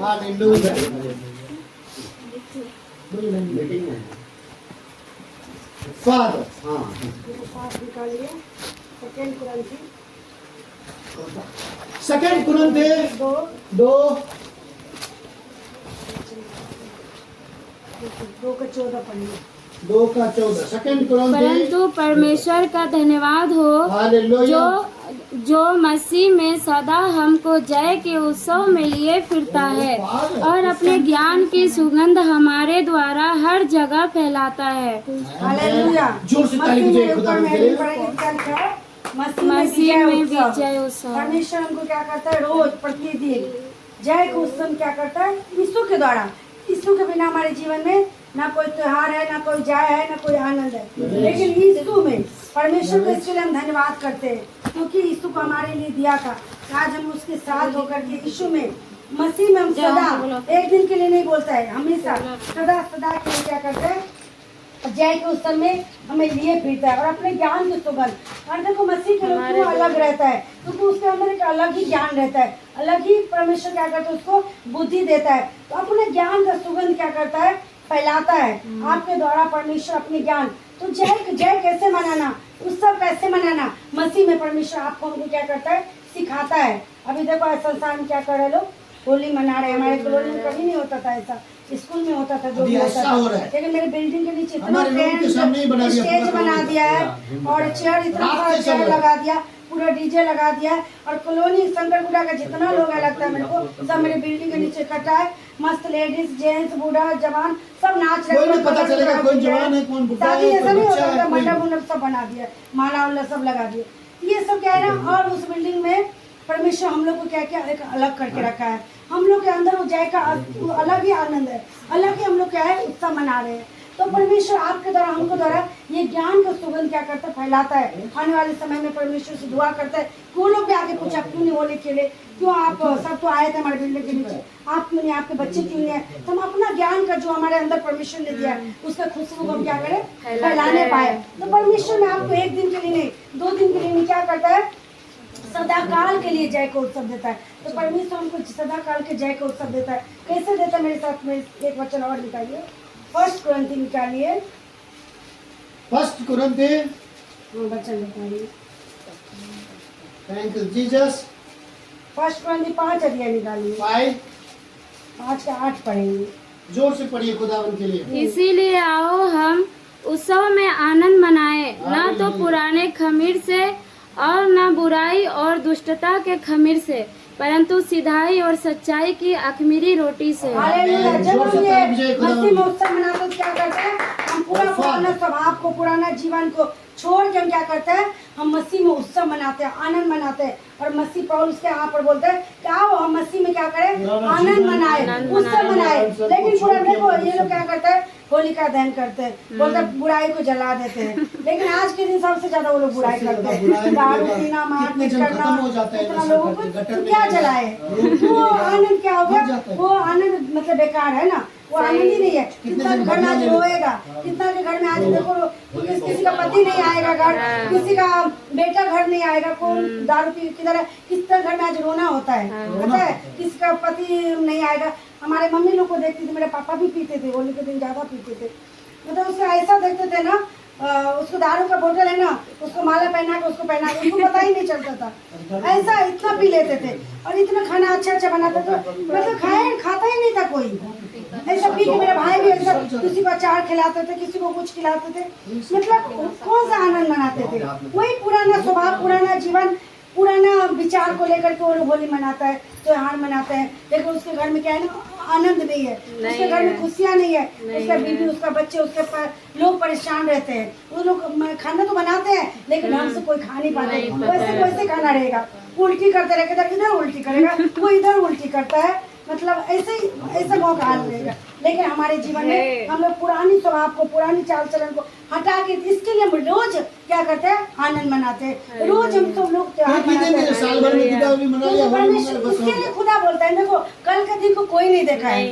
Hallelujah. Father second कुरिन्थी 2:14 second कुरिन्थी। परंतु परमेश्वर का धन्यवाद हो हालेलुया। जो मसीह में सदा हमको जय के उत्सव में लिए फिरता है और अपने ज्ञान की सुगंध हमारे द्वारा हर जगह फैलाता है। हालेलुया। जोर से ताली बजाइए खुदा के लिए। मसीह में विजय उत्सव। परमेश्वर हमको क्या करता है, रोज प्रतिदिन जय का उत्सव क्या करता है, यीशु के द्वारा। यीशु के बिना हमारे जीवन में ना कोई त्योहार है, ना कोई जय है, ना कोई आनंद है, लेकिन यीशु में परमेश्वर को इसके लिए हम धन्यवाद करते हैं, क्योंकि यीशु को हमारे लिए दिया था। आज हम उसके साथ होकर के यीशु में, मसीह में हम सदा, एक दिन के लिए नहीं बोलता है, हमेशा सदा सदा के लिए क्या करते हैं, जय के उत्सव में हमें लिए फिरता है और अपने ज्ञान की सुगंध। और देखो मसीह के लोग क्यों अलग रहता है, क्योंकि उसके अंदर एक अलग ही ज्ञान रहता है, अलग ही परमेश्वर क्या करता है, उसको बुद्धि देता है। तो अपने ज्ञान का सुगंध क्या करता है, फैलाता है आपके द्वारा परमेश्वर अपने ज्ञान। तो जय कैसे मनाना, उत्सव कैसे मनाना, मसीह में परमेश्वर आपको हमको क्या करता है, सिखाता है। अभी देखो संसार में क्या कर रहे लोग, होली मना रहे हैं। हमारे कॉलोनी में कभी नहीं होता था ऐसा, स्कूल में होता था, जो भी होता था, लेकिन मेरे बिल्डिंग के नीचे इतना स्टेज बना दिया है और चेयर, इतना बड़ा चेयर लगा दिया, पूरा डीजे लगा दिया है। और कॉलोनी शंकरगुड़ा का जितना लोग है लगता है मेरे को, सब मेरे बिल्डिंग के नीचे इकट्ठा है। मस्त लेडीज, जेंट्स, बूढ़ा, जवान सब नाच रहे हैं। पता चलेगा कौन जवान है कौन बूढ़ा है, ऐसा नहीं होता था, मंडप उंडप सब बना दिया, माला उला सब लगा दिए। ये सब क्या है ना, और उस बिल्डिंग में परमेश्वर हम लोग को क्या क्या एक अलग करके रखा है। हम लोग के अंदर वो जय का अलग ही आनंद है, अलग ही हम लोग क्या है, उत्सव मना रहे हैं। तो परमेश्वर आपके द्वारा, हमको द्वारा ये ज्ञान का सुगंध क्या करता है, फैलाता है। आने वाले समय में परमेश्वर से दुआ करता है। वो लोग भी आगे पूछा क्यों नहीं होली खेले, क्यों आप सब तो आए थे हमारे बिल्डिंग के नीचे, आप क्यों नहीं, आपके बच्चे क्यों नहीं आए। तो हम अपना ज्ञान का जो हमारे अंदर परमेश्वर ने दिया है, उसका खुशबू हम क्या करें, फैलाने पाए। तो परमेश्वर में आपको एक दिन के लिए नहीं, 2 दिन के लिए नहीं, क्या करता है, सदा काल के लिए जय का उत्सव देता है। तो परमेश्वर हमको सदा काल के जय का उत्सव देता है। कैसे देता है, मेरे साथ में एक वचन और निकालिए, 1 कुरिन्थी निकालिए, 1 कुरिन्थी वचन निकालिए, थैंक यू जीसस। 1 कुरिन्थी 5 अध्याय निकालिए, 5 का 8 पढ़ेंगे। जोर से पढ़िए खुदावन के लिए। इसीलिए आओ हम उत्सव में आनंद मनाएं, ना तो पुराने खमीर से और न बुराई और दुष्टता के खमीर से, परंतु सिधाई और सच्चाई की अखमीरी रोटी से। हालेलुया। जब हम ये मसीह में उत्सव मनाते हैं, क्या करते हैं, हम पूरा पुराना स्वभाव को, पुराना जीवन को छोड़ के हम क्या करते हैं, हम मसीह में उत्सव मनाते हैं, आनंद मनाते हैं। और मसीह पौलुस के यहाँ पर बोलते हैं कि आओ हम मसीह में क्या करें, आनंद मनाए, उत्सव मनाए। लेकिन पूरा देखो ये लोग क्या करते हैं, होलिका दहन करते हैं, बोलते हैं बुराई को जला देते हैं। लेकिन आज के दिन सबसे ज्यादा वो लोग बुराई करते हैं, दारू पीना, मारपीट करना, इतना लोगों को तो क्या जलाए, वो आनंद क्या होगा, वो आनंद मतलब बेकार है ना, वो आनंद ही नहीं है। कितना घर में आज रोएगा, कितना के घर में आज देखो किसी का पति नहीं आएगा घर, किसी का बेटा घर नहीं आएगा, कौन दारू पी किधर है, किस तरह घर में आज रोना होता है, पता है, किसी का पति नहीं आएगा। हमारे मम्मी लोग को देखती थी, मेरे पापा भी पीते थे, होली के दिन ज्यादा पीते थे, मतलब उसको ऐसा देखते थे ना, उसको दारू का बोतल है ना, उसको माला पहना के उसको पहना के, उसको पता ही नहीं चलता था, ऐसा इतना पी लेते थे। और इतना खाना अच्छा अच्छा बनाते थे, मतलब खाता ही नहीं था कोई, ऐसा पी के। मेरे भाई भी ऐसा, किसी को अचार खिलाते थे, किसी को कुछ खिलाते थे, मतलब कौन सा आनंद मनाते थे। वही पुराना स्वभाव, पुराना जीवन, पुराना विचार को लेकर के वो लोग होली मनाता है, त्योहार मनाते हैं। लेकिन उसके घर में क्या है ना, आनंद नहीं है, उसके घर में खुशियाँ नहीं है, उसका बीवी, उसका बच्चे, उसके लोग परेशान रहते हैं। वो लोग खाना तो बनाते हैं, लेकिन हमसे कोई खा नहीं पाते, वैसे वैसे खाना रहेगा, उल्टी करते रहेगा, इधर उल्टी करेगा, वो इधर उल्टी करता है, मतलब ऐसे मौका हाल रहेगा। लेकिन हमारे जीवन में हम लोग पुरानी स्वभाव को, पुरानी चाल चलन को हटा के, इसके लिए हम रोज क्या करते हैं, आनंद मनाते हैं। रोज हम सब लोग त्योहार मनाते हैं, इसके लिए खुदा बोलता है, देखो कल के दिन को कोई नहीं देखा है,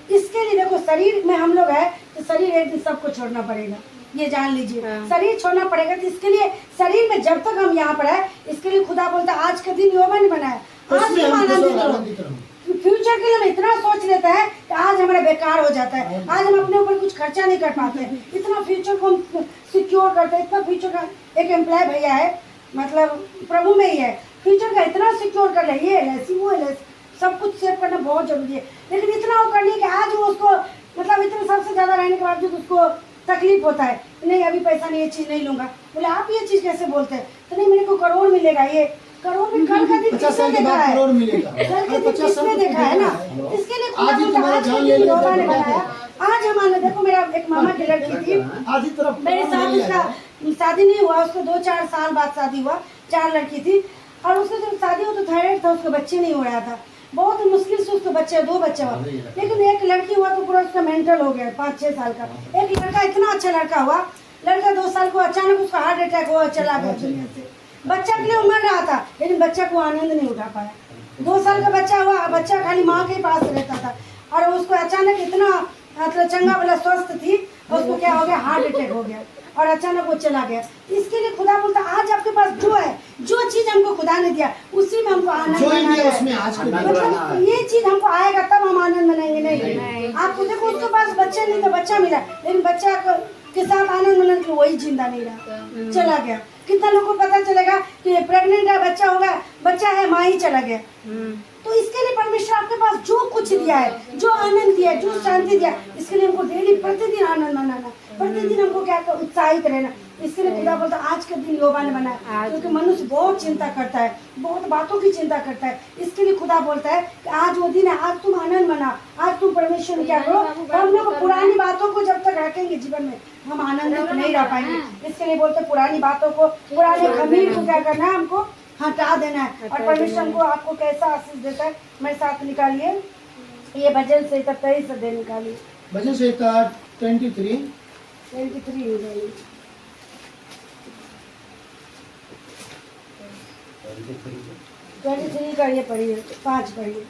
इसके लिए देखो शरीर में हम लोग है तो शरीर एक दिन सबको छोड़ना पड़ेगा, ये जान लीजिए, शरीर छोड़ना पड़ेगा। तो इसके लिए शरीर में जब तक हम यहाँ पर है, इसके लिए खुदा बोलता है आज का दिन यहोवा ने बनाया, आज तुम आनंदित रहो। फ्यूचर के लिए हम इतना सोच लेते हैं कि आज हमारा बेकार हो जाता है, आज हम अपने ऊपर कुछ खर्चा नहीं कर पाते हैं, इतना फ्यूचर को हम सिक्योर करते हैं, इतना फ्यूचर का एक एम्प्लॉय भैया है, मतलब प्रभु में ही है, फ्यूचर का इतना सिक्योर कर रहे, ये LIC वो LIC सब कुछ सेव करना बहुत जरूरी है, लेकिन इतना वो करने के आज वो उसको मतलब इतने सबसे ज़्यादा रहने के बावजूद उसको तकलीफ होता है, नहीं अभी पैसा नहीं, ये चीज़ नहीं लूँगा। बोले आप ये चीज़ कैसे बोलते हैं? तो नहीं मेरे को करोड़ मिलेगा, ये करोड़ में कल का दिन 50 साल के देखा बाद है, करोड़ मिलेगा। कल के दिन किसने देखा है ना, इसके लिए आज ही तुम्हारा जान ले लिया खुदा ने बनाया। आज हमारे देखो मेरा एक मामा की लड़की थी, आज ही तरफ मेरे साथ उसका शादी नहीं हुआ, उसको 2-4 साल बाद शादी हुआ, 4 लड़की थी, और उसको जब शादी हुआ तो थायराइड था, उसको बच्चे नहीं हो रहा था, बहुत मुश्किल से उसको बच्चे 2 बच्चे हुआ, लेकिन एक लड़की हुआ तो पूरा उसका मेंटल हो गया 5-6 साल का। एक लड़का इतना अच्छा लड़का हुआ, लड़का 2 साल को अचानक उसका हार्ट अटैक हुआ, चला गया दुनिया से। बच्चा के लिए उमड़ रहा था, लेकिन बच्चा को आनंद नहीं उठा पाया। 2 साल का बच्चा हुआ, बच्चा खाली माँ के पास रहता था, और उसको अचानक इतना मतलब चंगा वाला स्वस्थ थी, उसको क्या हो गया, हार्ट अटैक हो गया, और अचानक वो चला गया। इसके लिए खुदा बोलता आज आपके पास जो है, जो चीज हमको खुदा ने दिया उसी में हमको आनंद जो मनाना दिया है। उसमें आज के दिन मतलब ये चीज हमको आएगा तब हम आनंद मनाएंगे, नहीं आपको देखो उसके पास बच्चे नहीं तो बच्चा मिला, लेकिन बच्चा के साथ आनंद मनाने के लिए वही जिंदा नहीं रहा, चला गया। कितना लोगों को पता चलेगा कि प्रेग्नेंट है, बच्चा होगा, बच्चा है, माँ ही चला गया। तो इसके लिए परमेश्वर आपके पास जो कुछ दिया है, जो आनंद दिया है, जो शांति दिया, इसके लिए हमको डेली प्रतिदिन आनंद मनाना, प्रतिदिन हमको क्या उत्साहित रहना। इसके लिए खुदा बोलता आज के दिन यहोवा ने बनाया, क्योंकि मनुष्य बहुत चिंता करता है, बहुत बातों की चिंता करता है। इसके लिए खुदा बोलता है कि आज वो दिन है, आज तुम आनंद मनाओ, आज तुम परमेश्वर क्या करो। तो हम लोग पुरानी बातों को जब तक रखेंगे जीवन में, हम आनंदित नहीं रह पाएंगे। इसके लिए बोलते पुरानी बातों को, पुराने खमीर को क्या करना है, हमको हटा देना है। और परमेश्वर हमको आपको कैसा आशीष देता है, मेरे साथ निकालिए ये भजन से 23 अध्याय निकालिए, भजन से 23 23 का ये पढ़िए, 5 पढ़िए।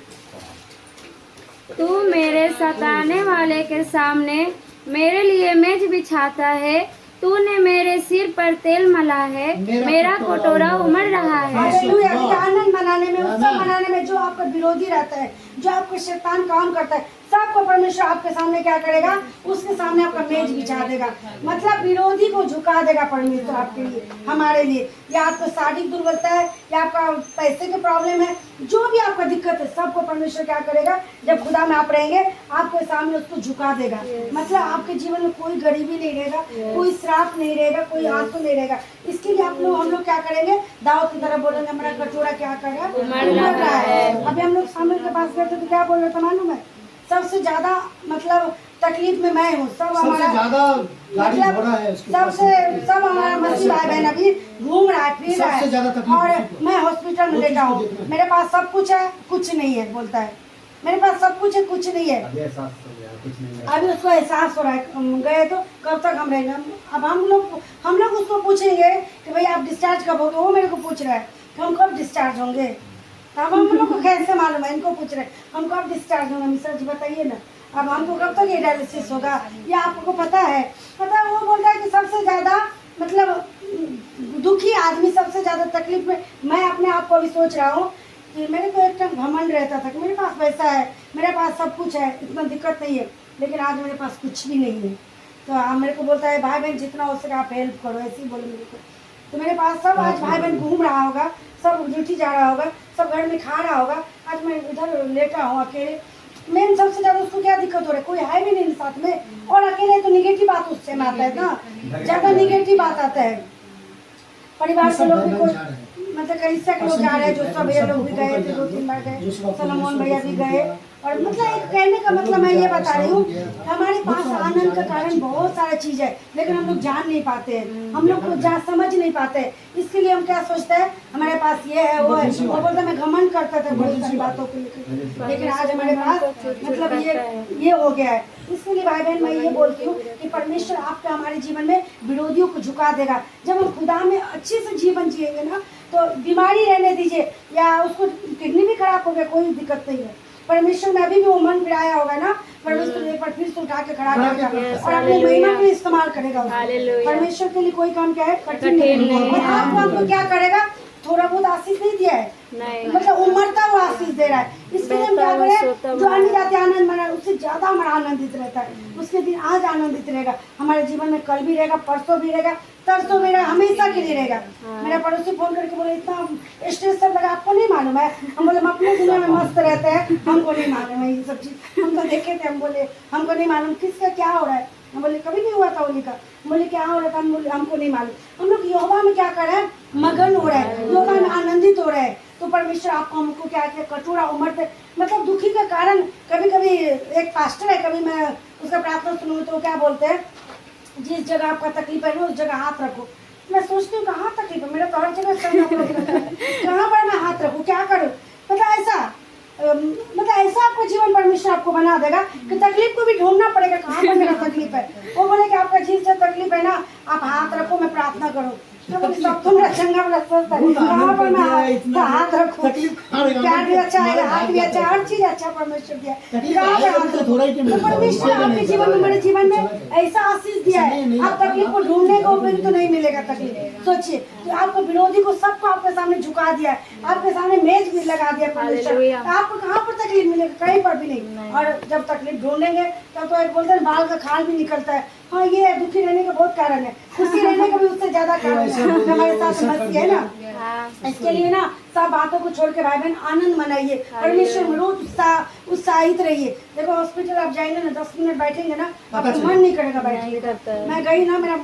तू मेरे सताने वाले के सामने मेरे लिए मेज बिछाता है, तूने मेरे सिर पर तेल मला है, मेरा कटोरा उमड़ रहा है। हालेलुया। आनंद मनाने में, उत्सव मनाने में जो आपका विरोधी रहता है, जो आपको शैतान काम करता है, सबको परमेश्वर आपके सामने क्या करेगा, उसके सामने आपका मेज बिछा देगा। मतलब विरोधी को झुका देगा परमेश्वर आपके लिए, हमारे लिए। या आपको शारीरिक दुर्बलता है, या आपका पैसे के प्रॉब्लम है, जो भी आपका दिक्कत है, सबको परमेश्वर क्या करेगा, जब खुदा में आप रहेंगे, आपके सामने उसको झुका देगा। मतलब आपके जीवन में कोई गरीबी नहीं रहेगा, कोई श्राप नहीं रहेगा, कोई आंसू नहीं रहेगा। इसके लिए हम लोग क्या करेंगे, दाऊद की तरह बोलेंगे, हमारा कटोरा क्या कर रहा है, उमड़ रहा है। अभी हम लोग सामने के पास गए थे तो क्या बोल रहे थे मालूम है, सबसे ज्यादा मतलब तकलीफ में मैं हूँ, सब हमारा मतलब सब हमारा मसीह भाई बहन अभी घूम रहा है, फिर रहा है, और मैं हॉस्पिटल में लेटा हूँ। मेरे पास सब कुछ है, कुछ नहीं है, बोलता है मेरे पास सब कुछ है, कुछ नहीं है। अभी उसको एहसास हो रहा है, गए तो कब तक हम रहेंगे। अब हम लोग उसको पूछेंगे कि भाई आप डिस्चार्ज कब होगे, वो मेरे को पूछ रहा है कि हम कब डिस्चार्ज होंगे। अब हम लोग को कैसे मालूम है, इनको पूछ रहे हैं हम कब डिस्चार्ज होंगे, मिश्रा जी बताइए ना, अब हमको कब तक ये डायलिसिस होगा, ये आपको पता है। वो बोल रहा है कि सबसे ज़्यादा मतलब दुखी आदमी, सबसे ज़्यादा तकलीफ में मैं अपने आप को अभी सोच रहा हूँ कि मेरे को एक टाइम घमंड रहता था कि मेरे पास पैसा है, मेरे पास सब कुछ है, इतना दिक्कत नहीं है, लेकिन आज मेरे पास कुछ भी नहीं है। तो आप मेरे को बोलता है भाई बहन जितना हो सके आप हेल्प करो, ऐसे ही बोले मेरे को। तो मेरे पास सब आज भाई बहन घूम रहा होगा, सब ड्यूटी जा रहा होगा, सब घर में खा रहा होगा, आज मैं इधर लेटा हूँ अकेले। मेन सबसे ज़्यादा उसको क्या दिक्कत हो रहा है, कोई है भी नहीं साथ में, और अकेले तो निगेटिव बात उससे में आता है ना, ज़्यादा निगेटिव बात आता है। परिवार के लोग भी कोई मतलब कई से लोग जा रहे हैं, जो सब ये लोग भी गए थे, 2-3 बार गए, सलमान भैया भी गए। और मतलब एक कहने का मतलब मैं ये बता रही हूँ, हमारे पास आनंद का कारण बहुत सारा चीज़ है, लेकिन हम लोग जान नहीं पाते हैं, हम लोग को समझ नहीं पाते। इसके लिए हम क्या सोचते हैं, हमारे पास ये है वो है, वो बोलते मैं घमंड करता था बहुत सारी बातों को लेकर, लेकिन आज हमारे पास मतलब ये हो गया है। इसके लिए भाई बहन मैं ये बोलती हूँ कि परमेश्वर आपके हमारे जीवन में विरोधियों को झुका देगा। जब हम खुदा में अच्छे से जीवन जिएंगे ना, तो बीमारी रहने दीजिए, या उसको किडनी भी खराब हो गया, कोई दिक्कत नहीं है। परमेश्वर में अभी भी वो मन फिराया होगा ना, परमेश्वर एक बार फिर से उठा के खड़ा करेगा और अपनी महिमा के लिए इस्तेमाल करेगा। परमेश्वर के लिए कोई काम क्या है, कठिन नहीं है। और आपको क्या करेगा, थोड़ा बहुत आशीष नहीं दिया है, नहीं। मतलब उमड़ता हुआ आशीष दे रहा है। इसके लिए हम क्या सोता करें, जो हुआ। अन्य जाति आनंद मना उससे ज्यादा हमारा आनंदित रहता है। उसके दिन आज आनंदित रहेगा, हमारे जीवन में कल भी रहेगा, परसों भी रहेगा, तरसों भी रहेगा, हमेशा के लिए रहेगा। मेरा पड़ोसी फोन करके बोले इतना स्ट्रेस सब लगा, आपको नहीं मालूम है? हम बोले हम अपने दुनिया में मस्त रहते हैं, हमको नहीं मालूम है ये सब चीज। हम तो देखे थे, हम बोले हमको नहीं मालूम किसका क्या हो रहा है। हम बोले कभी नहीं हुआ था होली का। बोले क्या हो रहा था? हम बोले हमको नहीं मालूम। हम लोग यहोवा में क्या कर रहे हैं, मगन हो रहे हैं, यहोवा में आनंदित हो रहे हैं। तो परमेश्वर आपको हमको क्या किया, कटोरा उमड़ते मतलब दुखी के कारण। कभी कभी एक पास्टर है, कभी मैं उसका प्रार्थना सुनूँ तो क्या बोलते हैं, जिस जगह आपका तकलीफ है ना उस जगह हाथ रखो। मैं सोचती हूँ कहाँ तकलीफ है, मेरा तो हर जगह कहाँ पर मैं हाथ रखूँ, क्या करूँ? मतलब ऐसा आपका जीवन परमेश्वर आपको बना देगा कि तकलीफ को भी ढूंढना पड़ेगा, कहाँ पर मेरा तकलीफ है। वो बोले कि आपका जिस जो तकलीफ है ना, आप हाथ रखो, मैं प्रार्थना करूँ। सब तो मेरा चंगा बड़ा सोचता है, कहाँ पर मैं हाथ रखूँ। प्यार भी अच्छा है, हाथ भी अच्छा, हर चीज अच्छा परमेश्वर दिया। कहाँ पर हाथ रखूँ? तो परमेश्वर आपके जीवन में, मेरे जीवन में ऐसा आशीष दिया है। आप तकलीफ को ढूंढने को उपयुक्त तो नहीं मिलेगा तकलीफ। सोचिए, तो आपको विरोधी को सबको आपके सामने झुका दिया है, आपके सामने मेज भी लगा दिया परमेश्वर। आपको कहाँ पर तकलीफ मिलेगा? कहीं पर भी नहीं। और जब तकलीफ ढूंढेंगे तब तो एक बोलते हैं बाल का खाल भी निकलता है। हाँ, ये दुखी रहने का बहुत कारण है, खुशी रहने का भी उससे ज्यादा कारण है। हमारे साथ मस्ती है ना, इसके लिए ना सब बातों को छोड़ के भाई बहन आनंद मनाइए, परमेश्वर में रोज उत्साहित रहिए। देखो हॉस्पिटल आप जाएंगे ना, 10 मिनट बैठेंगे ना, आपका मन नहीं करेगा बैठने का। मैं गई ना, मेरा एक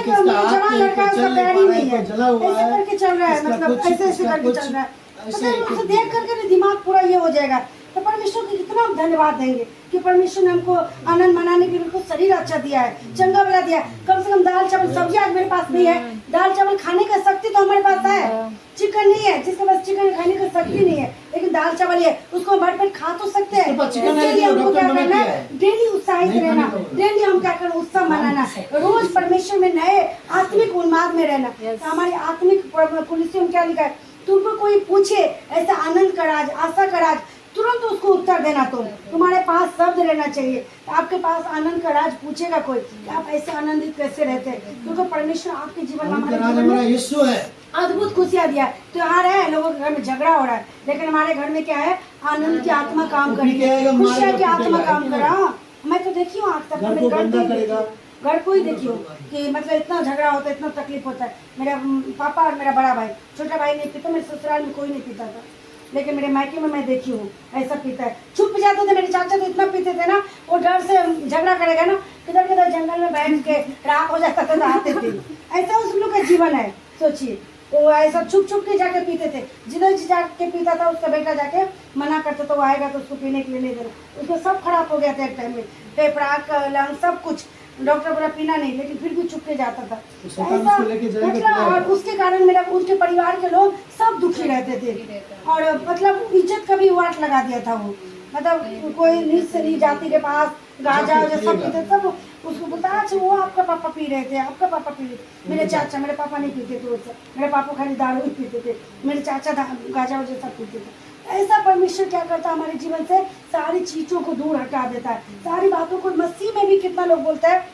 जवान लड़का, उसका पैर ही नहीं है, ऐसे करके चल रहा है, मतलब ऐसे करके चल रहा है। मतलब उसे देख करके दिमाग पूरा ये हो जाएगा। तो परमेश्वर को कितना हम धन्यवाद देंगे कि परमेश्वर ने हमको आनंद मनाने के लिए बिल्कुल शरीर अच्छा दिया है, चंगा वाला दिया है। कम से कम दाल चावल सब्जी आज मेरे पास नहीं है, दाल चावल खाने का शक्ति तो हमारे पास है। चिकन नहीं है, जिसके पास चिकन खाने का शक्ति नहीं है, लेकिन दाल चावल है, उसको भर पेट खा तो सकते हैं। इसके लिए हमको क्या करना है, डेली उत्साहित रहना, डेली हम क्या करना, उत्सव मनाना, रोज परमेश्वर में नए आत्मिक उन्माद में रहना। तो हमारी आत्मिक पुलिस में क्या लिखा है, तुमको कोई पूछे ऐसा आनंद का राज, आशा का राज, तुरंत उसको उत्तर देना। तुम्हारे पास शब्द रहना चाहिए। आपके पास आनंद का राज पूछेगा कोई कि आप ऐसे आनंदित कैसे रहते हैं, क्योंकि परमेश्वर आपके जीवन में, हमारे जीवन में यीशु है, अद्भुत खुशियाँ दिया। त्योहार है, लोगों के घर में झगड़ा हो रहा है, लेकिन हमारे घर में क्या है, आनंद की आत्मा काम कर रही है, खुशियाँ की आत्मा काम कर रहा है। मैं तो देखी हूँ आज तक, घर को ही देखियो कि मतलब इतना झगड़ा होता है, इतना तकलीफ होता है। मेरा पापा और मेरा बड़ा भाई, छोटा भाई नहीं पीता, मेरे ससुराल में कोई नहीं पीता था, लेकिन मेरे मायके में मैं देखी हूँ ऐसा पीता है। छुप जाते थे, मेरे चाचा तो इतना पीते थे ना, वो डर से झगड़ा करेगा ना, किधर किधर जंगल में बैठ के रात हो जाता था तो आते थे। ऐसा उस लोग का जीवन है। सोचिए, वो ऐसा छुप छुप के जाके पीते थे, जिधर जाके पीता था उसका बेटा जाके मना करता था, वो आएगा तो उसको पीने के लिए नहीं देना। उसको सब खराब हो गया था एक टाइम में, फेफड़ा लंग सब कुछ। डॉक्टर बोला पीना नहीं, लेकिन फिर भी चुप के जाता था ऐसा। मतलब और उसके कारण मेरा, उसके परिवार के लोग सब दुखी रहते थे, और मतलब इज्जत का भी वाट लगा दिया था वो। मतलब कोई नीच से नीच जाति के पास गाजा सब पीते, सब उसको बोलता अच्छा वो आपका पापा पी रहे थे, आपका पापा पी रहे थे। मेरे चाचा, मेरे पापा नहीं पीते थे उससे, मेरे पापा खाली दारू ही पीते थे, मेरे चाचा गाजा वजा सब पीते थे। ऐसा परमेश्वर क्या करता है, हमारे जीवन से सारी चीजों को दूर हटा देता है, सारी बातों को। मसीह में भी कितना लोग बोलते हैं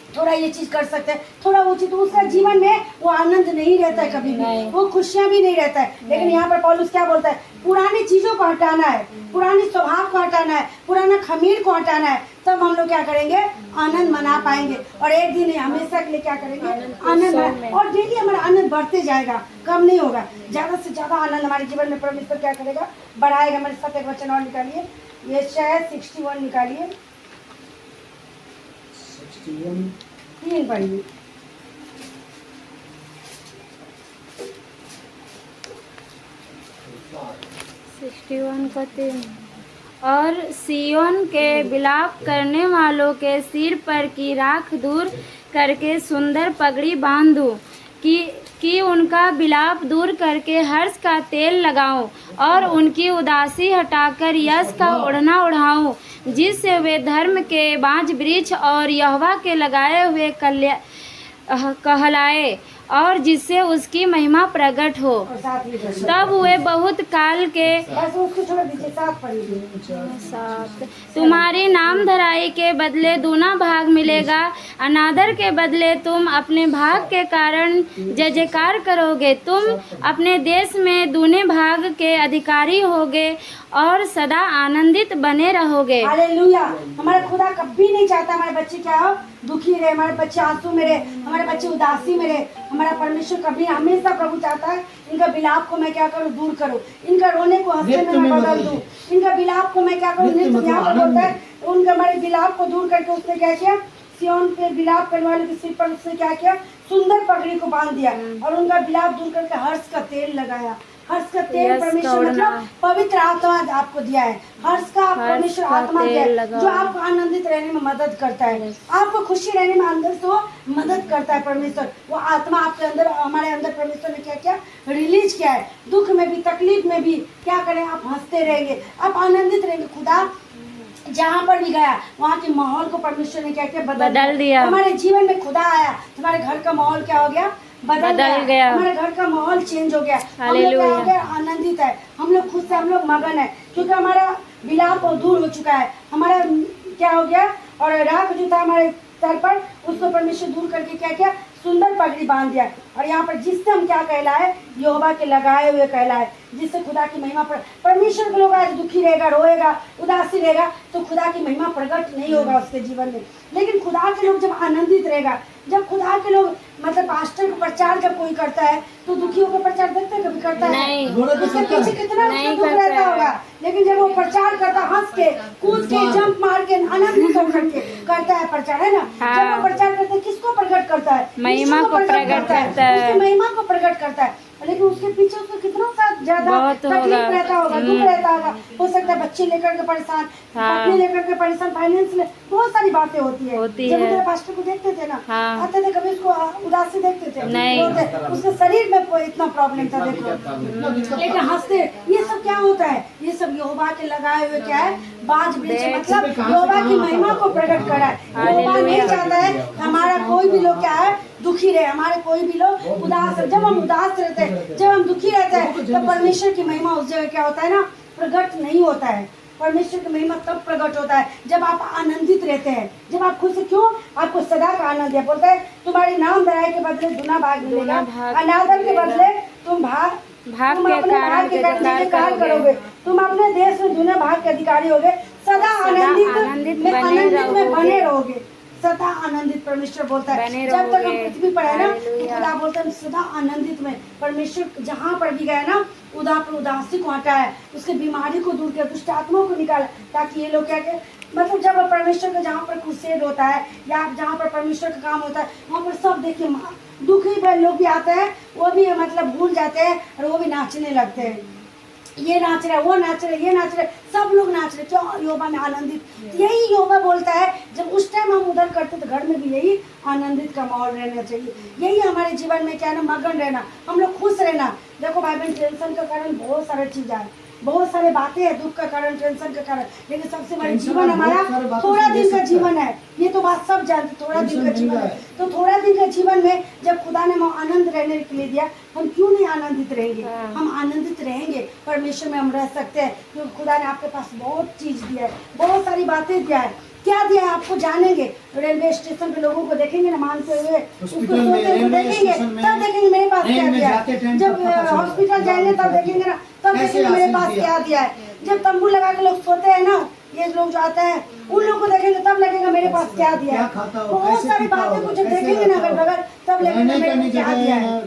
थोड़ा ये चीज कर सकते हैं, थोड़ा वो चीज, तो उसका जीवन में वो आनंद नहीं रहता है कभी भी, वो खुशियां भी नहीं रहता है। लेकिन यहाँ पर पौलुस क्या बोलता है, पुरानी चीजों को हटाना है, पुरानी स्वभाव को हटाना है, पुराना खमीर को हटाना है, तब हम लोग क्या करेंगे, आनंद मना पाएंगे। और एक दिन हमेशा के लिए क्या करेंगे, आनंद। और डेली हमारा आनंद बढ़ते जाएगा, कम नहीं होगा। ज्यादा से ज्यादा आनंद हमारे जीवन में परमेश्वर क्या करेगा, बढ़ाएगा। मेरे साथ एक वचन और निकालिए, ये शायद 61 निकालिए, 3 पढ़िए। का 3। और सियोन के विलाप करने वालों के सिर पर की राख दूर करके सुंदर पगड़ी बांध दूं, कि उनका विलाप दूर करके हर्ष का तेल लगाऊं, और उनकी उदासी हटाकर यश का ओढ़ना ओढ़ाऊं, जिससे वे धर्म के बांज वृक्ष और यहोवा के लगाए हुए कहलाए, और जिससे उसकी महिमा प्रकट हो। और साथ ही दर्शन। तब वे बहुत काल के बस उसको छोड़ दीजिए, साथ पढ़िए। साथ तुम्हारी नाम धराई के बदले दूना भाग मिलेगा, अनादर के बदले तुम अपने भाग के कारण जय जयकार करोगे। तुम अपने देश में दूने भाग के अधिकारी होगे और सदा आनंदित बने रहोगे। हालेलुया। हमारा खुदा कभी नहीं चाहता हमारे बच्चे क्या हो, दुखी रहे, हमारे बच्चे आंसू में रहे, हमारे बच्चे उदासी में रहे। हमारा परमेश्वर कभी हमेशा प्रभु चाहता है इनका विलाप को मैं क्या करूँ, दूर करूँ, इनका रोने को हंसने में मैं बदल दूँ, इनका विलाप को मैं क्या करूँ, नृत्य यहाँ पर बोलता है उनका हमारे विलाप को दूर करके उसने क्या किया, सिय्योन पे विलाप करने वाले के सिर पर उसने क्या किया, सुंदर पगड़ी को बांध दिया और उनका विलाप दूर करके हर्ष का तेल लगाया। हर्ष का तेल परमेश्वर मतलब पवित्र आत्मा आपको दिया है। हर्ष का परमेश्वर आत्मा दिया है जो आपको आनंदित रहने में मदद करता है, आपको खुशी रहने में अंदर से वो मदद करता है। परमेश्वर वो आत्मा आपके अंदर, हमारे अंदर परमेश्वर ने क्या क्या रिलीज किया है। दुख में भी, तकलीफ में भी क्या करें, आप हंसते रहेंगे, आप आनंदित रहेंगे। खुदा जहाँ पर भी गया वहाँ के माहौल को परमेश्वर ने क्या किया, बदल दिया। हमारे जीवन में खुदा आया, तुम्हारे घर का माहौल क्या हो गया, बदल गया। हमारे घर का माहौल चेंज हो गया। हम लोग क्या हो गया, आनंदित है, हम लोग खुश है, हम लोग मगन है, क्योंकि हमारा विलाप दूर हो चुका है। हमारा क्या हो गया, और राग जो था हमारे सर पर उसको परमेश्वर दूर करके क्या किया, सुंदर पगड़ी बांध दिया। और यहाँ पर जिससे हम क्या कहलाए, यहोवा के लगाए हुए कहलाए, जिससे खुदा की महिमा पर परमेश्वर के लोग आज दुखी रहेगा, रोएगा, उदासी रहेगा तो खुदा की महिमा प्रकट नहीं होगा उसके जीवन में। लेकिन खुदा के लोग जब आनंदित रहेगा, जब खुदा के लोग मतलब पास्टर को प्रचार जब कोई करता है तो दुखियों का प्रचार देखते हैं, कभी करता है उसके पीछे कितना उसका दुख रहता होगा। लेकिन जब वो प्रचार करता, हंस के, कूद के, जंप मार के, आनंदित होकर के करता है प्रचार, है ना। जब वो प्रचार करता है किसको प्रकट करता है, महिमा को प्रकट करता है, उसकी महिमा को प्रकट करता है। लेकिन उसके पीछे उसको कितना सा ज्यादा तकलीफ रहता होगा, दुख रहता होगा। हो सकता है बच्चे लेकर के परेशान, पत्नी लेकर के परेशान, फाइनेंस में बहुत सारी बातें होती है। जब मेरे पास्टर को देखते थे ना, आते थे, कभी उसको उदासी देखते थे नहीं, उसके शरीर में इतना प्रॉब्लम था, देखो, लेकिन हंसते। ये सब क्या होता है, ये सब यहोवा के लगाए हुए क्या है, बाज वृक्ष, मतलब यहोवा की महिमा को प्रकट करा है। यहोवा नहीं चाहता है हमारा कोई भी लोग क्या है, दुखी रहे, हमारे कोई भी लोग उदास। जब हम उदास रहते हैं, जब हम दुखी रहते हैं, तो परमेश्वर की महिमा उस जगह क्या होता है ना, प्रकट नहीं होता है। परमेश्वर की महिमा तब प्रकट होता है जब आप आनंदित रहते हैं, जब आप खुश। क्यों, आपको सदा का आनंद है। बोलता है तुम्हारी नाम धराई के बदले दूना भाग मिलेगा, अनादर के बदले तुम अपने भाग के अधिकार करोगे, तुम अपने देश में दूना भाग के अधिकारी होगे, सदा आनंदित में बने रहोगे, सदा आनंदित। परमेश्वर बोलता है जब तक हम पृथ्वी पर है ना, तो खुदा बोलता है सदा आनंदित में। परमेश्वर जहाँ पर भी गया ना, उदासी को हटाया, उसके बीमारी को दूर किया, दुष्ट आत्माओं को निकाला, ताकि ये लोग क्या करें, मतलब जब परमेश्वर का जहाँ पर क्रूसेड होता है या जहाँ पर परमेश्वर का काम होता है, वहाँ पर सब देखिए दुखी लोग भी आते हैं, वो भी मतलब भूल जाते हैं और वो भी नाचने लगते हैं। ये नाच रहा है, वो नाच रहे, ये नाच रहे, सब लोग नाच रहे, क्यों, यहोवा में आनंदित। यही यहोवा बोलता है, जब उस टाइम हम उधर करते तो घर में भी यही आनंदित का माहौल रहना चाहिए। यही हमारे जीवन में क्या ना, मगन रहना, हम लोग खुश रहना। देखो भाई बहन, टेंशन का कारण बहुत सारे चीज़ है, बहुत सारे बातें हैं, दुख का कारण, टेंशन का कारण, लेकिन सबसे बड़ा जीवन हमारा थोड़ा दिन का जीवन है। ये तो बात सब जानते, थोड़ा दिन का जीवन है। तो थोड़ा दिन का जीवन में जब खुदा ने आनंद रहने के लिए दिया, हम क्यों नहीं आनंदित रहेंगे, हम आनंदित रहेंगे। परमेश्वर में हम रह सकते हैं, क्योंकि खुदा ने आपके पास बहुत चीज़ दिया है, बहुत सारी बातें दिया है। क्या दिया है आपको जानेंगे, रेलवे स्टेशन पे लोगों को देखेंगे ना मानते हुए, उसको सोते हुए देखेंगे, तब देखेंगे मेरे पास क्या दिया है। जब हॉस्पिटल जाएंगे तब देखेंगे ना, तब देखेंगे मेरे पास क्या दिया है। जब तंबू लगा के लोग सोते हैं ना, ये लोग जो आते हैं उन लोगों को देखेंगे तब लगेगा मेरे पास क्या दिया है। बहुत सारी बातें को जब देखेंगे ना अगर बगैर, तब लगेगा मेरे को क्या दिया है,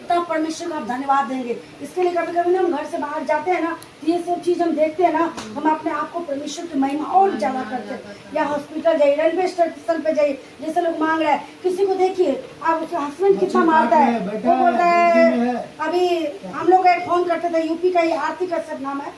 तब परमेश्वर को आप धन्यवाद देंगे। इसके लिए कभी कभी ना हम घर से बाहर जाते हैं ना, ये सब चीज़ हम देखते हैं ना, हम अपने आप को परमेश्वर की महिमा और ज़्यादा करते हैं। या हॉस्पिटल जाइए, रेलवे स्टेशन पे जाइए, जैसे लोग मांग रहे हैं, किसी को देखिए आप, उसका हस्बैंड कितना मारता है, वो बोलता है। अभी हम लोग एक फोन करते थे, यूपी का ये आरती कश्यप नाम है,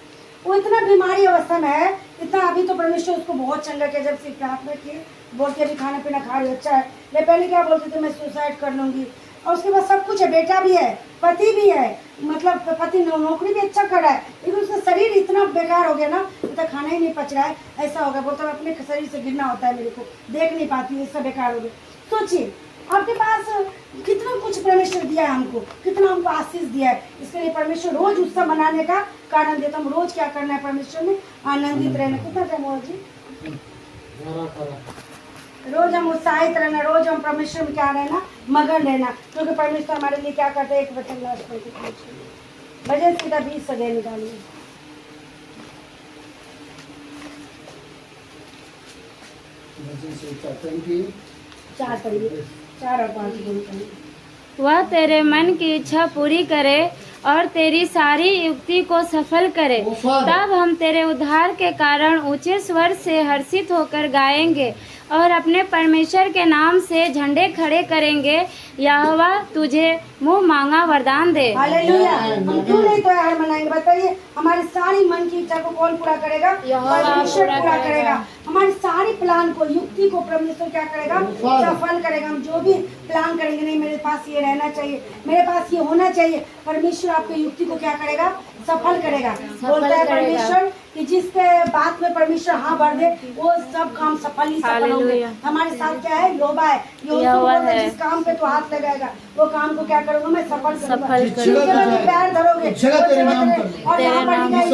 वो इतना बीमारी अवस्था में है, इतना, अभी तो परमेश्वर उसको बहुत चंगा किया, जब सिर्फ प्रार्थना किए, बोलते अभी खाना पीना खा रही, अच्छा है। ले पहले क्या बोलते थे, मैं सुसाइड कर लूँगी, और उसके बाद सब कुछ है, बेटा भी है, पति भी है, मतलब पति नौकरी भी अच्छा कर रहा है, लेकिन उसका शरीर इतना बेकार हो गया ना, तो खाना ही नहीं पच रहा है, ऐसा हो गया। बोलता है अपने शरीर से गिरना होता है, मेरे को देख नहीं पाती, इसका बेकार हो गया। सोचिए आपके पास कितना कुछ परमेश्वर दिया है हमको, कितना हमको आशीष दिया है। इसके लिए परमेश्वर रोज उत्सव मनाने का कारण देता हूँ। रोज क्या करना है परमेश्वर में, आनंदित रहना। कितना टाइम हुआ जी? रोज हम उत्साहित रहना, रोज हम परमेश्वर में क्या रहना, मगन रहना, क्योंकि परमेश्वर हमारे लिए क्या करते हैं। एक वचन लास्ट में भजन सीधा 20 से निकालिए। चार पढ़िए, 4 और 5 बोलते। वह तेरे मन की इच्छा पूरी करे और तेरी सारी युक्ति को सफल करे। तब हम तेरे उद्धार के कारण ऊंचे स्वर से हर्षित होकर गाएंगे और अपने परमेश्वर के नाम से झंडे खड़े करेंगे। यहोवा तुझे मुंह मांगा वरदान दे। हालेलुया। हम क्यों नहीं त्योहार मनाएंगे बताइए? हमारी सारी मन की इच्छा को कौन पूरा करेगा? परमेश्वर पूरा करेगा। हमारी सारी प्लान को, युक्ति को परमेश्वर क्या करेगा? सफल करेगा। हम जो भी प्लान करेंगे, नहीं मेरे पास ये रहना चाहिए, मेरे पास ये होना चाहिए, परमेश्वर आपकी युक्ति को क्या करेगा? सफल करेगा। बोलता है परमेश्वर कि जिसके बात में परमेश्वर हाँ भर दे वो सब काम सफल ही सफल होंगे। हमारे साथ क्या है? यहोवा है। यहोवा है जिस काम पे तो हाथ लगाएगा वो काम को क्या करूँगा मैं? सफल करूँगा। पैर धरोगे और यहाँ पर लिखा है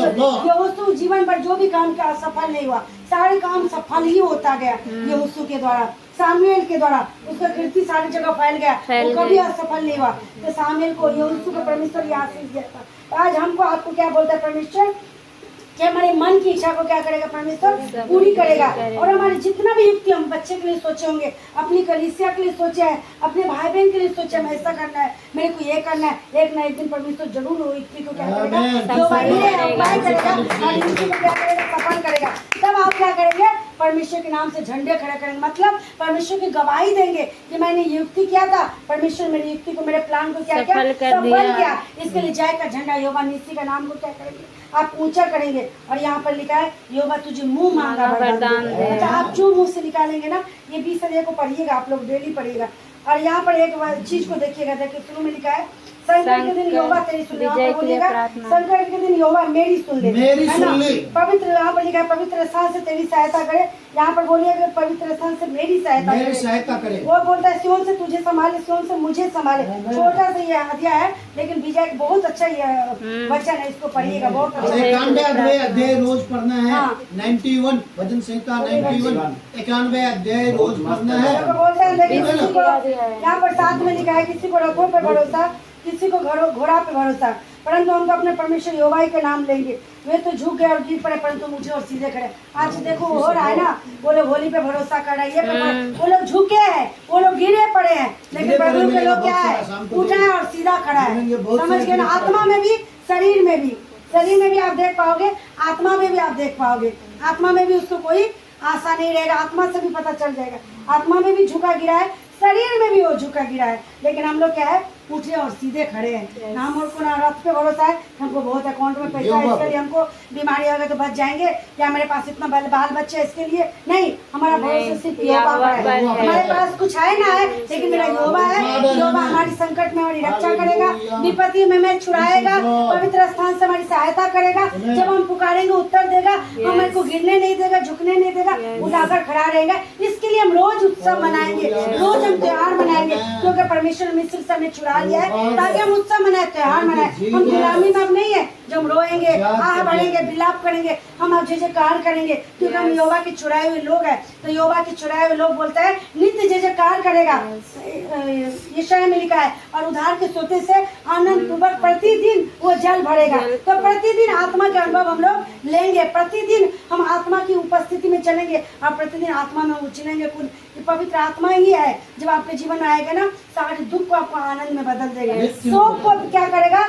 यहोशू जीवन भर जो भी काम किया सफल नहीं हुआ, सारे काम सफल ही होता गया यहोशू के द्वारा, सामुएल के द्वारा। उसका कीर्ति सारी जगह फैल गया, वो कभी असफल नहीं हुआ। तो सामुएल को यहोशू को परमेश्वर ये आशीष दिया था। आज हमको आपको क्या बोलता है परमेश्वर? कि हमारे मन की इच्छा को क्या करेगा परमेश्वर? पूरी करेगा। और हमारे जितना भी युक्ति हम बच्चे के लिए सोचे होंगे, अपनी कलीसिया के लिए सोचे हैं, अपने भाई बहन के लिए सोचे हैं, ऐसा करना है, मेरे को ये करना है, एक ना एक दिन परमेश्वर जरूर वो युक्ति को क्या करेगा? जो उपाय करेगा और युक्ति को क्या करेगा? सफल करेगा। तब आप क्या करेंगे? परमेश्वर के नाम से झंडे खड़े करेंगे। मतलब परमेश्वर की गवाही देंगे कि मैंने युक्ति किया था, परमेश्वर मेरी युक्ति को, मेरे प्लान को क्या किया? सफल किया। इसके लिए जय का झंडा यहोवा निस्सी का नाम को क्या करेंगे? आप ऊंचा करेंगे। और यहाँ पर लिखा है यहोवा तुझे मुंह मांगा वरदान दे। अच्छा, आप जो मुंह से निकालेंगे ना, ये 20 अध्याय को पढ़िएगा, आप लोग डेली पढ़िएगा। और यहाँ पर एक चीज को देखिएगा, देखिए शुरू में लिखा है संकट के दिन यहोवा तेरी सुन ले। संकट के दिन यहोवा मेरी सुन ले, पवित्र। यहाँ पर लिखा है पवित्र स्थान से तेरी सहायता करे। यहाँ पर बोलिएगा पवित्र स्थान से मेरी सहायता करे। वो बोलता है सिय्योन से तुझे संभाले, सिय्योन से मुझे संभाले। छोटा सा ये अध्याय है लेकिन विजय बहुत अच्छा ये वचन है, इसको पढ़िएगा, बहुत अच्छा। अध्याय रोज पढ़ना है। 91 भजन संहिता 91 अध्याय रोज पढ़ना है। बोलता है लेकिन किसी को यहाँ पर साथ में लिखा है किसी को रथों पर भरोसा, किसी को घोड़ा पे भरोसा, परंतु हम तो अपने परमेश्वर यहोवा के नाम लेंगे। वे तो झुक गए और गिर पड़े परंतु मुझे और सीधे खड़े। आज देखो हो रहा है ना, वो लोग होली पे भरोसा कर रहे हैं, वो लोग झुके हैं, वो लोग गिरे पड़े हैं, लेकिन प्रभु के लोग क्या है? उठा है और सीधा खड़ा है। समझ गए ना? आत्मा में भी, शरीर में भी, शरीर में भी आप देख पाओगे, आत्मा में भी आप देख पाओगे। आत्मा में भी उसको कोई आशा नहीं रहेगा, आत्मा से भी पता चल जाएगा। आत्मा में भी झुका गिरा है, शरीर में भी वो झुका गिरा है, लेकिन हम लोग क्या है? उठे और सीधे खड़े हैं। ना हमको ना रथ पे भरोसा है, हमको बहुत अकाउंट में पैसा है, इसके लिए हमको बीमारी होगा तो बच जाएंगे, या मेरे पास इतना बाल बच्चे है इसके लिए नहीं। हमारा भरोसा सिर्फ यहोवा पर है। हमारे पास कुछ है ना है, लेकिन मेरा यहोवा है। यहोवा हमारी संकट में हमारी रक्षा करेगा, विपत्ति में हमें छुड़ाएगा, पवित्र स्थान से हमारी सहायता करेगा। जब हम पुकारेंगे उत्तर देगा, हमारे को गिरने नहीं देगा, झुकने नहीं देगा, उठाकर खड़ा रहेगा। इसके लिए हम रोज उत्सव मनाएंगे, रोज हम त्योहार मनाएंगे, क्योंकि परमेश्वर मिस्र से हमें छुड़ा लिया है ताकि हम उत्सव मनाए, त्योहार मनाए। हम गुलामी में अब नहीं है जो हम रोएंगे, आह बढ़ेंगे, विलाप करेंगे। हम अब जयकार करेंगे क्योंकि हम यहोवा के छुड़ाए हुए लोग हैं। तो यहोवा के छुड़ाए हुए लोग बोलता है नित्य जयकार करेगा। यशायाह में लिखा है और उधार के सोते से आनंद पूर्वक प्रतिदिन वो जल भरेगा। तो प्रतिदिन आत्मा के अनुभव हम लोग लेंगे, प्रतिदिन हम आत्मा की उपस्थिति में चलेंगे और प्रतिदिन आत्मा में उछलेंगे। पवित्र आत्मा ही है, जब आपके जीवन में आएगा ना, सारे दुख को आपको आनंद में बदल देगा, शोक को क्या करेगा?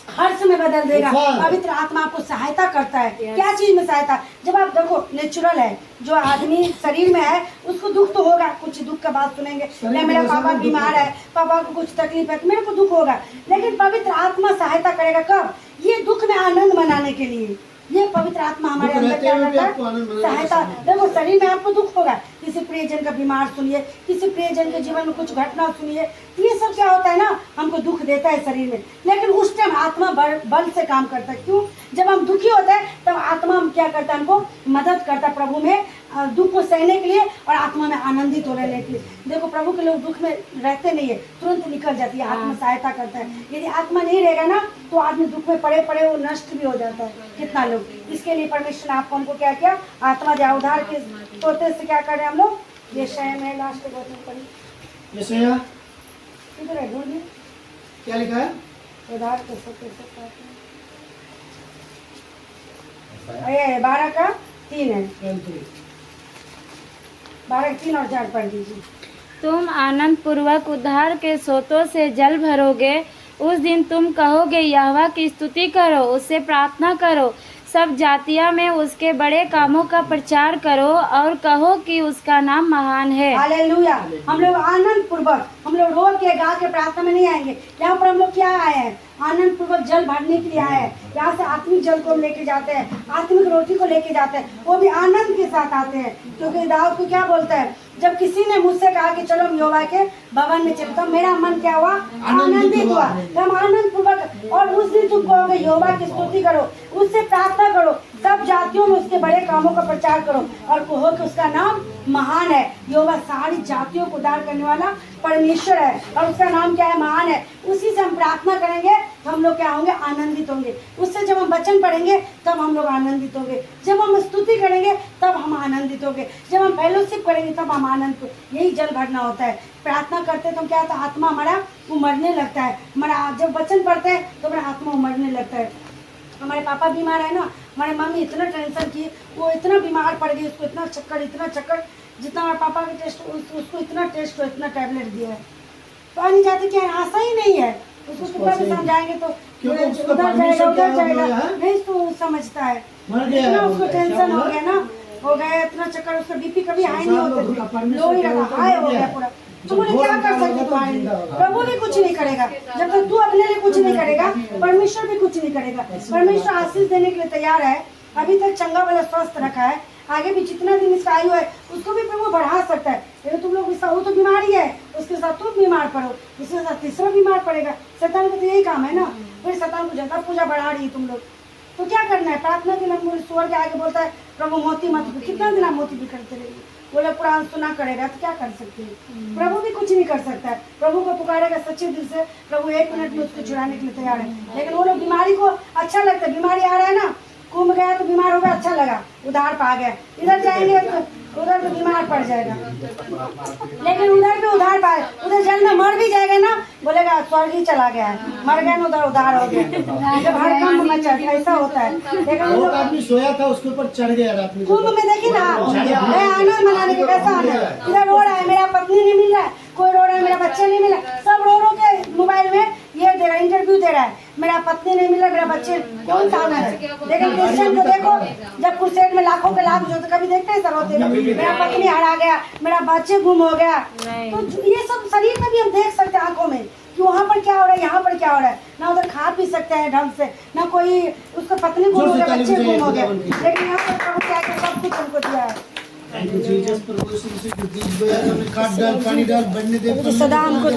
हर्ष में बदल देगा। पवित्र आत्मा आपको सहायता करता है। क्या चीज में सहायता? जब आप देखो नेचुरल है, जो आदमी शरीर में है उसको दुख तो होगा, कुछ दुख का बात सुनेंगे, मेरा पापा बीमार है, पापा को कुछ तकलीफ है तो मेरे को दुख होगा, लेकिन पवित्र आत्मा सहायता करेगा। कब? ये दुख में आनंद मनाने के लिए। ये पवित्र आत्मा हमारे अंदर क्या करता है? सहायता। देखो शरीर में आपको दुख होगा, किसी प्रियजन का बीमार सुनिए, किसी प्रियजन के जीवन में कुछ घटना सुनिए, ये सब क्या होता है ना, हमको दुख देता है शरीर में, लेकिन उस टाइम आत्मा बल से काम करता है। क्यों? जब हम दुखी होते हैं तब आत्मा हम क्या करता है, हमको मदद करता है प्रभु में दुख को सहने के लिए और आत्मा में आनंदित हो रहने के लिए। देखो प्रभु के लोग दुख में रहते नहीं है, तुरंत निकल जाती है, आत्मा सहायता करता है। यदि आत्मा नहीं रहेगा ना तो आदमी दुख में पड़े पड़े वो नष्ट भी हो जाता है। कितना लोग, इसके लिए परमेश्वर ने आपको हमको क्या किया, आत्मा दिया। उधार के सोते से क्या कर रहे हैं हम लोग, ये शय में लास्ट वचन पढ़ी, यशायाह किधर है, ढूंढिए, क्या लिखा है? उधार के सोते से 12 का 3 है, 12 3 और 4 पढ़ दीजिए। तुम आनंद पूर्वक उद्धार के सोतों से जल भरोगे। उस दिन तुम कहोगे, यहोवा की स्तुति करो, उससे प्रार्थना करो, सब जातियों में उसके बड़े कामों का प्रचार करो और कहो कि उसका नाम महान है। हालेलुया। हम लोग आनंद पूर्वक, हम लोग रो के गा के प्रार्थना में नहीं आएंगे। यहाँ पर हम लोग क्या आए हैं, आनंद पूर्वक जल भरने के लिए आए हैं। यहाँ से आत्मिक जल को लेके जाते हैं, आत्मिक रोटी को लेके जाते हैं, वो भी आनंद के साथ आते हैं। क्योंकि दाऊद को क्या बोलता है, जब किसी ने मुझसे कहा कि चलो हम यहोवा के भवन में चलते, तो मेरा मन क्या हुआ, आनंदित हुआ। हम आनंद पूर्वक, और उस दिन तुम कहोगे यहोवा की स्तुति करो, उससे प्रार्थना करो, सब जातियों में उसके बड़े कामों का प्रचार करो और कहो कि उसका नाम महान है। यहोवा सारी जातियों को उद्धार करने वाला परमेश्वर है और उसका नाम क्या है, महान है। उसी से हम प्रार्थना करेंगे तो हम लोग क्या होंगे, आनंदित होंगे। उससे जब हम वचन पढ़ेंगे तब हम लोग आनंदित होंगे, जब हम स्तुति करेंगे तब हम आनंदित होंगे, जब हम फेलोशिप करेंगे तब हम आनंद। यही जल भरना होता है। प्रार्थना करते तो क्या होता है, आत्मा हमारा उमड़ने लगता है। हमारा जब वचन पढ़ते हैं तो हमारा आत्मा उमड़ने लगता है। हमारे पापा बीमार है ना, हमारे मम्मी इतना टेंशन की, वो इतना बीमार पड़ गई, उसको इतना चक्कर, जितना हमारे पापा का टेस्ट, उसको इतना टेस्ट, इतना टैबलेट दिया है, तो आ नहीं जाते, क्या आशा ही नहीं है। उसको कितना भी समझाएंगे तो उधर जाएगा, नहीं तो समझता है। इतना उसको टेंशन हो गया ना, हो गया इतना चक्कर, उसका बीपी कभी हाई नहीं होता, लो ही रहा, हाई हो गया पूरा। तो बोले क्या कर सकते तुम्हारे लिए, प्रभु भी कुछ नहीं करेगा। जब तक तू अपने लिए कुछ नहीं करेगा, परमेश्वर भी कुछ नहीं करेगा। परमेश्वर आशीष देने के लिए तैयार है। अभी तक चंगा वाला स्वस्थ रखा है, आगे भी जितना दिन इसका आयु है उसको भी प्रभु बढ़ा सकता है। लेकिन तुम लोग, वो तो बीमारी है, उसके साथ तुम बीमार पड़ो, उसके साथ तीसरा बीमार पड़ेगा। शैतान का तो यही काम है ना, फिर शैतान को ज्यादा पूजा बढ़ा रही है तुम लोग। तो क्या करना है, प्रार्थना के लिए स्वर के आगे बोलता है, प्रभु मोती मत, कितना दिन आप मोती भी करते रहेंगे। बोले कुरान सुना करेगा तो क्या कर सकते हैं, प्रभु भी कुछ नहीं कर सकता है। प्रभु को पुकारेगा सच्चे दिल से, प्रभु 1 मिनट में उसको छुड़ाने के लिए तैयार है। लेकिन वो लोग बीमारी को अच्छा लगता है, बीमारी आ रहा है ना, कुंभ गया तो बीमार हो गया, अच्छा लगा, उधार पा गया, इधर जाएंगे तो उधर तो बीमार पड़ जाएगा। लेकिन उधर भी उधार पाए, उधर जल में मर भी जाएगा ना, बोलेगा स्वर्ग ही चला गया है, मर गया ना, उधर उधार हो गया। जब हर काम में चढ़, ऐसा होता है। लेकिन वो आदमी सोया था, उसके ऊपर चढ़ गया रात में। कुंभ में देखिए ना, आनंद मनाने के कैसा आनंद, इधर रो रहा है मेरा पत्नी नहीं मिल रहा है, कोई रो रहा है मेरा बच्चा नहीं मिला, सब रो रो के मोबाइल में ये दे रहा है, इंटरव्यू दे रहा है, मेरा पत्नी नहीं मिला, मेरा बच्चे, कौन सा आनंद है। लेकिन क्रिश्चियन को देखो, जब क्रूसेड में लाखों के लाख जो, तो कभी देखते हैं सर होते, मेरा पत्नी हरा गया, मेरा बच्चे गुम हो गया। तो ये सब शरीर में भी हम देख सकते हैं आंखों में कि वहाँ पर क्या हो रहा है, यहाँ पर क्या हो रहा है। ना उधर खा पी सकते हैं ढंग से, ना कोई उसका पत्नी गुम हो गया, बच्चे गुम हो गया, लेकिन यहाँ पर प्रभु क्या सब कुछ हमको दिया है। थैंक यू जीसस, प्रभु यीशु मसीह को बीज बोया, हमने खाद डाल, पानी डाल, बढ़ने दे। सदा हमको